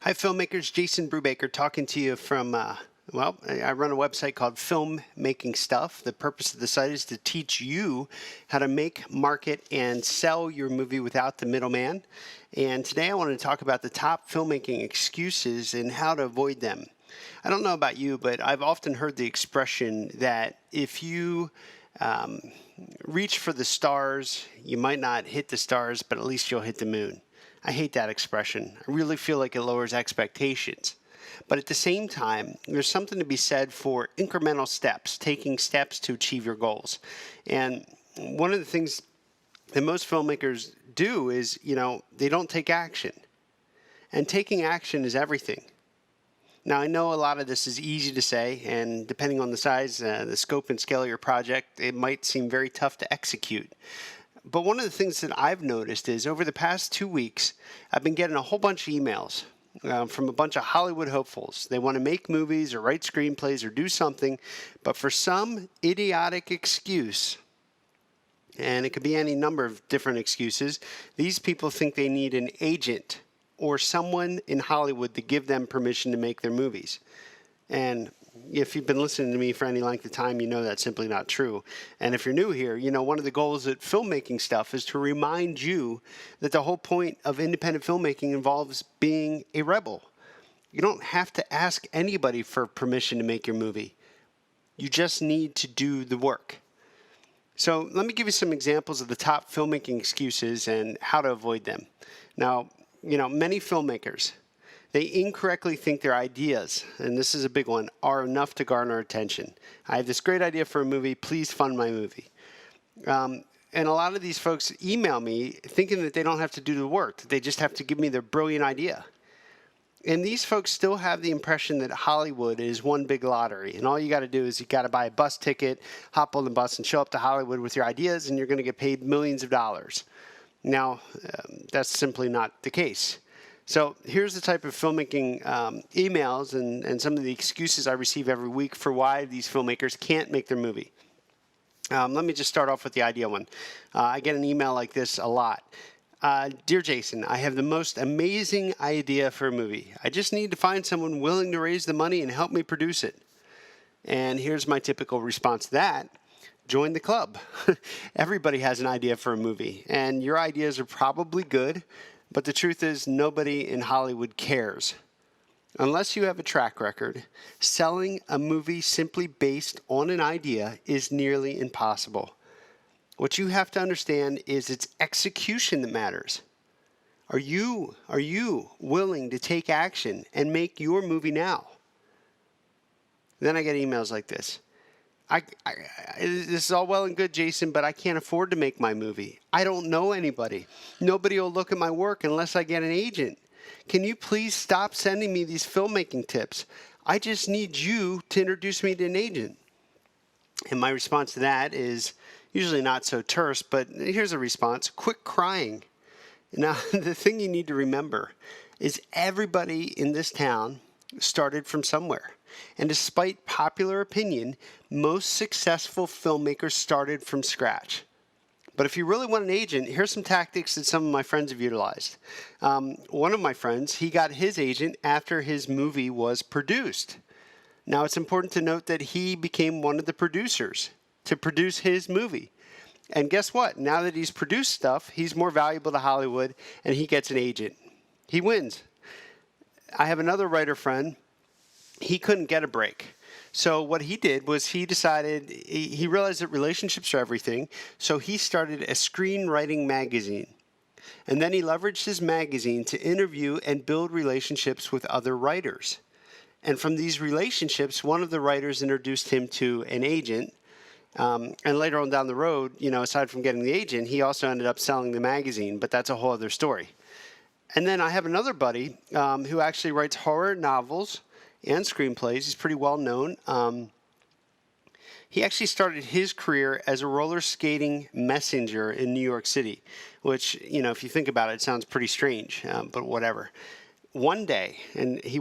Hi, filmmakers. Jason Brubaker talking to you from, I run a website called Filmmaking Stuff. The purpose of the site is to teach you how to make, market, and sell your movie without the middleman. And today I want to talk about the top filmmaking excuses and how to avoid them. I don't know about you, but I've often heard the expression that if you reach for the stars, you might not hit the stars, but at least you'll hit the moon. I hate that expression. I really feel like it lowers expectations. But at the same time, there's something to be said for incremental steps, taking steps to achieve your goals. And one of the things that most filmmakers do is, they don't take action. And taking action is everything. Now, I know a lot of this is easy to say, and depending on the size, the scope and scale of your project, it might seem very tough to execute. But one of the things that I've noticed is over the past 2 weeks, I've been getting a whole bunch of emails from a bunch of Hollywood hopefuls. They want to make movies or write screenplays or do something, but for some idiotic excuse, and it could be any number of different excuses, these people think they need an agent or someone in Hollywood to give them permission to make their movies. And if you've been listening to me for any length of time, you know that's simply not true. And if you're new here, one of the goals at Filmmaking Stuff is to remind you that the whole point of independent filmmaking involves being a rebel. You don't have to ask anybody for permission to make your movie. You just need to do the work. So let me give you some examples of the top filmmaking excuses and how to avoid them. Now, many filmmakers, they incorrectly think their ideas, and this is a big one, are enough to garner attention. I have this great idea for a movie, please fund my movie. And a lot of these folks email me thinking that they don't have to do the work, that they just have to give me their brilliant idea. And these folks still have the impression that Hollywood is one big lottery, and all you got to do is you got to buy a bus ticket, hop on the bus, and show up to Hollywood with your ideas, and you're going to get paid millions of dollars. Now, that's simply not the case. So here's the type of filmmaking emails and some of the excuses I receive every week for why these filmmakers can't make their movie. Let me just start off with the idea one. I get an email like this a lot. Dear Jason, I have the most amazing idea for a movie. I just need to find someone willing to raise the money and help me produce it. And here's my typical response to that. Join the club. Everybody has an idea for a movie, and your ideas are probably good, but the truth is nobody in Hollywood cares. Unless you have a track record, selling a movie simply based on an idea is nearly impossible. What you have to understand is it's execution that matters. Are you willing to take action and make your movie now? Then I get emails like this. This is all well and good, Jason, but I can't afford to make my movie. I don't know anybody. Nobody will look at my work unless I get an agent. Can you please stop sending me these filmmaking tips? I just need you to introduce me to an agent. And my response to that is usually not so terse, but here's a response. Quit crying. Now, the thing you need to remember is everybody in this town started from somewhere. And despite popular opinion, most successful filmmakers started from scratch. But if you really want an agent, here's some tactics that some of my friends have utilized. One of my friends, he got his agent after his movie was produced. Now, it's important to note that he became one of the producers to produce his movie. And guess what? Now that he's produced stuff, he's more valuable to Hollywood, and he gets an agent. He wins. I have another writer friend. He couldn't get a break. So what he did was he decided, he realized that relationships are everything, so he started a screenwriting magazine. And then he leveraged his magazine to interview and build relationships with other writers. And from these relationships, one of the writers introduced him to an agent. And later on down the road, aside from getting the agent, he also ended up selling the magazine, but that's a whole other story. And then I have another buddy who actually writes horror novels and screenplays. He's pretty well known. He actually started his career as a roller skating messenger in New York City, which, if you think about it, it sounds pretty strange, but whatever. One day he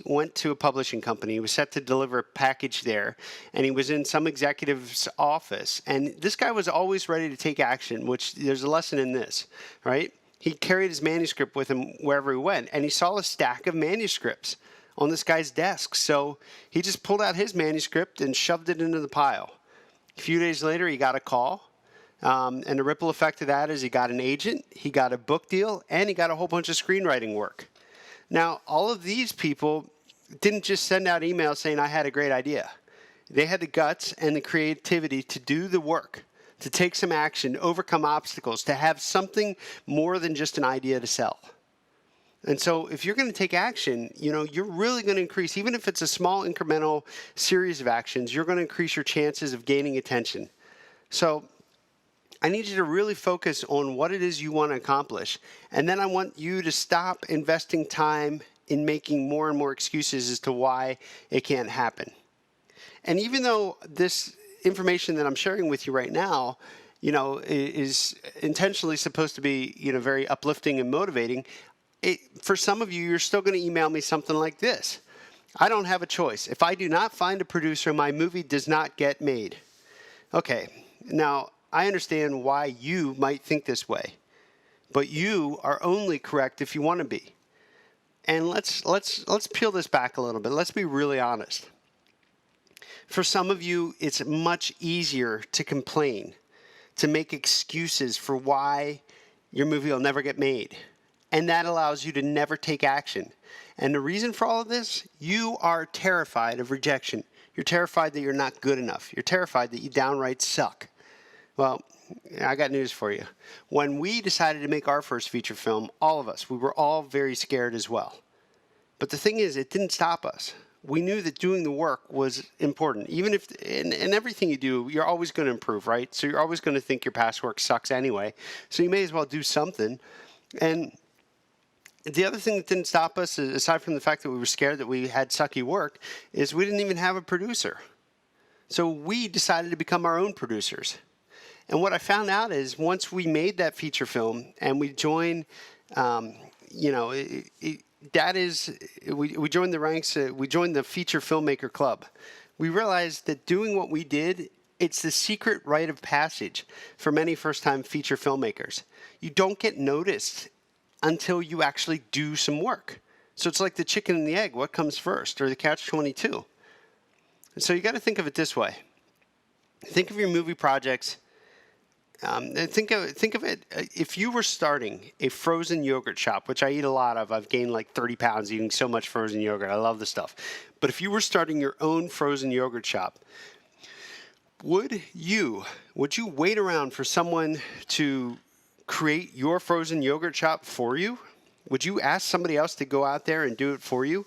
went to a publishing company. He was set to deliver a package there, and he was in some executive's office. And this guy was always ready to take action, which there's a lesson in this, right? He carried his manuscript with him wherever he went, and he saw a stack of manuscripts on this guy's desk. So he just pulled out his manuscript and shoved it into the pile. A few days later, he got a call. And the ripple effect of that is he got an agent, he got a book deal, and he got a whole bunch of screenwriting work. Now, all of these people didn't just send out emails saying, I had a great idea. They had the guts and the creativity to do the work, to take some action, overcome obstacles, to have something more than just an idea to sell. And so if you're going to take action, you're really going to increase, even if it's a small incremental series of actions, you're going to increase your chances of gaining attention. So I need you to really focus on what it is you want to accomplish. And then I want you to stop investing time in making more and more excuses as to why it can't happen. And even though this information that I'm sharing with you right now, is intentionally supposed to be, very uplifting and motivating, for some of you, you're still going to email me something like this. I don't have a choice. If I do not find a producer, my movie does not get made. Okay, now I understand why you might think this way, but you are only correct if you want to be. And let's peel this back a little bit. Let's be really honest. For some of you, it's much easier to complain, to make excuses for why your movie will never get made. And that allows you to never take action. And the reason for all of this, you are terrified of rejection. You're terrified that you're not good enough. You're terrified that you downright suck. Well, I got news for you. When we decided to make our first feature film, all of us, we were all very scared as well. But the thing is, it didn't stop us. We knew that doing the work was important. Even if, in everything you do, you're always going to improve, right? So you're always going to think your past work sucks anyway. So you may as well do something. And the other thing that didn't stop us, aside from the fact that we were scared that we had sucky work, is we didn't even have a producer. So we decided to become our own producers. And what I found out is once we made that feature film and we joined, we joined the ranks, we joined the Feature Filmmaker Club. We realized that doing what we did, it's the secret rite of passage for many first-time feature filmmakers. You don't get noticed until you actually do some work. So it's like the chicken and the egg. What comes first? Or the catch-22. And so you got to think of it this way. Think of your movie projects. Think of it, if you were starting a frozen yogurt shop, which I eat a lot of. I've gained like 30 pounds eating so much frozen yogurt. I love the stuff. But if you were starting your own frozen yogurt shop, would you wait around for someone to create your frozen yogurt shop for you? Would you ask somebody else to go out there and do it for you?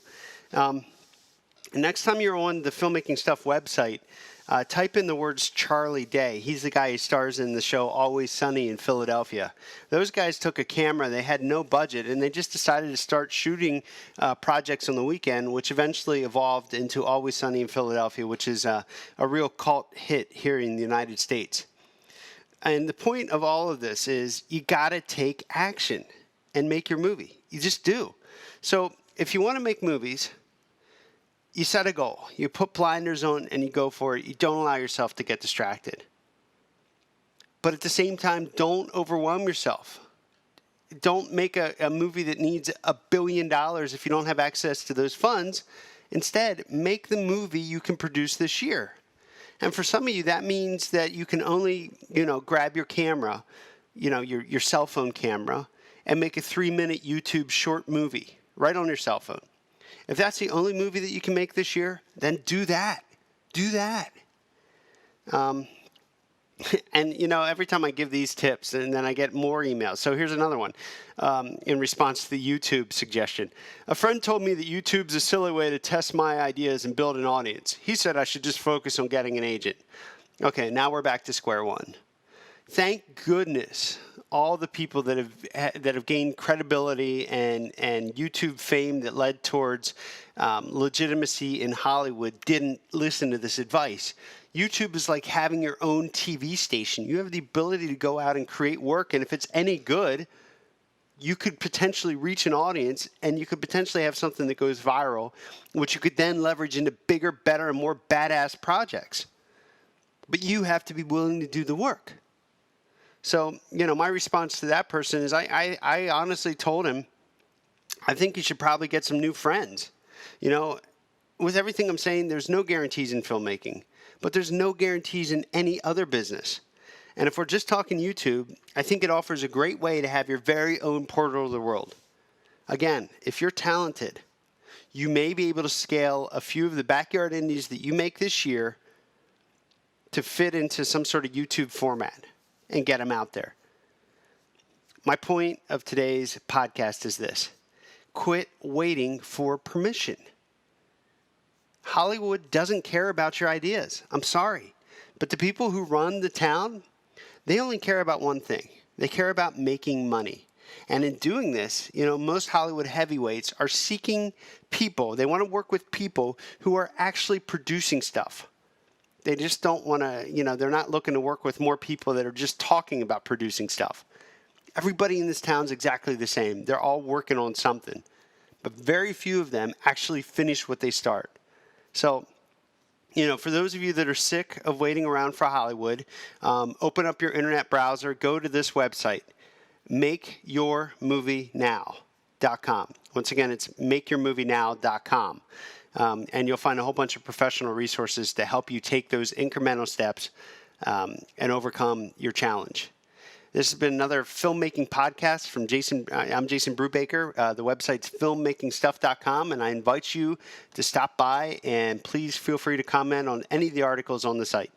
Next time you're on the Filmmaking Stuff website, type in the words Charlie Day. He's the guy who stars in the show Always Sunny in Philadelphia. Those guys took a camera. They had no budget, and they just decided to start shooting projects on the weekend, which eventually evolved into Always Sunny in Philadelphia, which is a real cult hit here in the United States. And the point of all of this is you got to take action and make your movie. You just do. So if you want to make movies, you set a goal. You put blinders on and you go for it. You don't allow yourself to get distracted. But at the same time, don't overwhelm yourself. Don't make a movie that needs $1 billion if you don't have access to those funds. Instead, make the movie you can produce this year. And for some of you, that means that you can only, grab your camera, your cell phone camera, and make a 3-minute YouTube short movie right on your cell phone. If that's the only movie that you can make this year, then do that. Do that. And, every time I give these tips, and then I get more emails. So here's another one in response to the YouTube suggestion. A friend told me that YouTube's a silly way to test my ideas and build an audience. He said I should just focus on getting an agent. Okay, now we're back to square one. Thank goodness all the people that have gained credibility and YouTube fame that led towards legitimacy in Hollywood didn't listen to this advice. YouTube is like having your own TV station. You have the ability to go out and create work, and if it's any good, you could potentially reach an audience, and you could potentially have something that goes viral, which you could then leverage into bigger, better, and more badass projects. But you have to be willing to do the work. So, my response to that person is I honestly told him, I think you should probably get some new friends. With everything I'm saying, there's no guarantees in filmmaking, but there's no guarantees in any other business. And if we're just talking YouTube, I think it offers a great way to have your very own portal to the world. Again, if you're talented, you may be able to scale a few of the backyard indies that you make this year to fit into some sort of YouTube format and get them out there. My point of today's podcast is this: quit waiting for permission. Hollywood doesn't care about your ideas. I'm sorry. But the people who run the town, they only care about one thing. They care about making money. And in doing this, most Hollywood heavyweights are seeking people. They want to work with people who are actually producing stuff. They just don't want to, they're not looking to work with more people that are just talking about producing stuff. Everybody in this town is exactly the same. They're all working on something. But very few of them actually finish what they start. So, for those of you that are sick of waiting around for Hollywood, open up your internet browser, go to this website, makeyourmovienow.com. Once again, it's makeyourmovienow.com. And you'll find a whole bunch of professional resources to help you take those incremental steps and overcome your challenge. This has been another filmmaking podcast from Jason. I'm Jason Brubaker. The website's filmmakingstuff.com, and I invite you to stop by and please feel free to comment on any of the articles on the site.